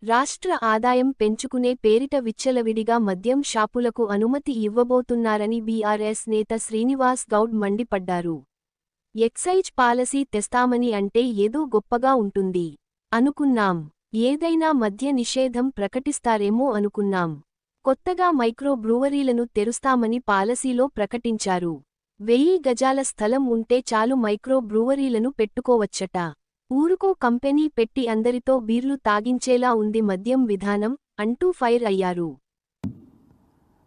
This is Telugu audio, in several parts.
రాష్ట్ర ఆదాయం పెంచుకునే పేరిట విచ్చలవిడిగా మద్యం షాపులకు అనుమతి ఇవ్వబోతున్నారని బీఆర్ఎస్ నేత శ్రీనివాస్ గౌడ్ మండిపడ్డారు. ఎక్సైజ్ పాలసీ తెస్తామని అంటే ఏదో గొప్పగా ఉంటుంది అనుకున్నాం. ఏదైనా మద్య నిషేధం ప్రకటిస్తారేమో అనుకున్నాం. కొత్తగా మైక్రో బ్రూవరీలను తెరుస్తామని పాలసీలో ప్రకటించారు. 1000 గజాల స్థలం ఉంటే చాలు మైక్రో బ్రూవరీలను పెట్టుకోవచ్చట. ఊరుకో కంపెనీ పెట్టి అందరితో బీర్లు తాగించేలా ఉంది మద్యం విధానం అంటూ ఫైర్ అయ్యారు.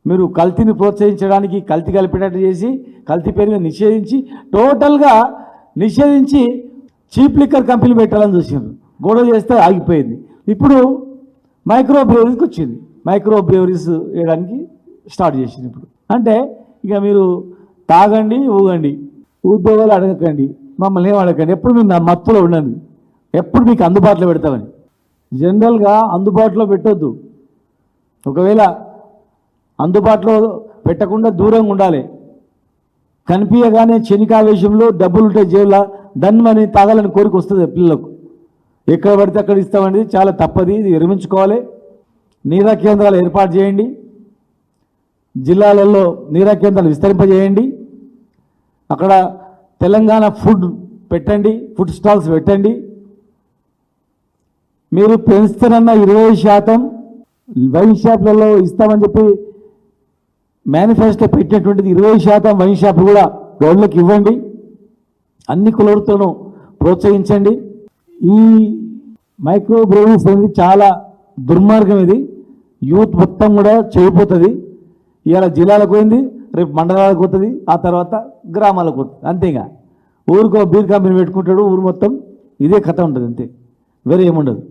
మీరు కల్తీని ప్రోత్సహించడానికి కల్తీ కలిపేటట్టు చేసి కల్తీ పేరు నిషేధించి టోటల్గా నిషేధించి చీప్ లిక్కర్ కంపెనీ పెట్టాలని చూసినారు. గొడవ చేస్తే ఆగిపోయింది. ఇప్పుడు మైక్రో బ్రేవరీస్కి వచ్చింది. మైక్రో బ్రేవరీస్ వేయడానికి స్టార్ట్ చేసింది. ఇప్పుడు అంటే ఇక మీరు తాగండి, ఊగండి, ఉద్యోగాలు అడగకండి, మమ్మల్ని ఏం అడగండి, ఎప్పుడు మేము నా మత్తులో ఉండండి, ఎప్పుడు మీకు అందుబాటులో పెడతామని. జనరల్గా అందుబాటులో పెట్టొద్దు. ఒకవేళ అందుబాటులో పెట్టకుండా దూరంగా ఉండాలి. కనిపించగానే చెనికావేశంలో డబ్బులు ఉంటే జేబులా దన్మని తాగాలని కోరిక వస్తుంది పిల్లలకు. ఎక్కడ పడితే అక్కడ ఇస్తామనేది చాలా తప్పది. ఇది విరమించుకోవాలి. నీరా కేంద్రాలు ఏర్పాటు చేయండి. జిల్లాలలో నీరా కేంద్రాలు విస్తరింపజేయండి. అక్కడ తెలంగాణ ఫుడ్ పెట్టండి, ఫుడ్ స్టాల్స్ పెట్టండి. మీరు పెంచుతారన్న 20% వైన్ షాపులలో ఇస్తామని చెప్పి మేనిఫెస్టో పెట్టినటువంటిది 20% వైన్ షాపులు కూడా గవర్నర్కి ఇవ్వండి. అన్ని కులవృత్తులను ప్రోత్సహించండి. ఈ మైక్రో బ్రేవరీస్ అనేది చాలా దుర్మార్గం. ఇది యూత్ మొత్తం కూడా చెడిపోతుంది. ఇవాళ జిల్లాలకు పోయింది, రేపు మండలాలకు పోతుంది, ఆ తర్వాత గ్రామాలకు పోతుంది. అంతేగా ఊరికో బీర్ కంపెనీ పెట్టుకుంటాడు, ఊరు మొత్తం ఇదే కథ ఉంటుంది. అంతే, వేరే ఏముండదు.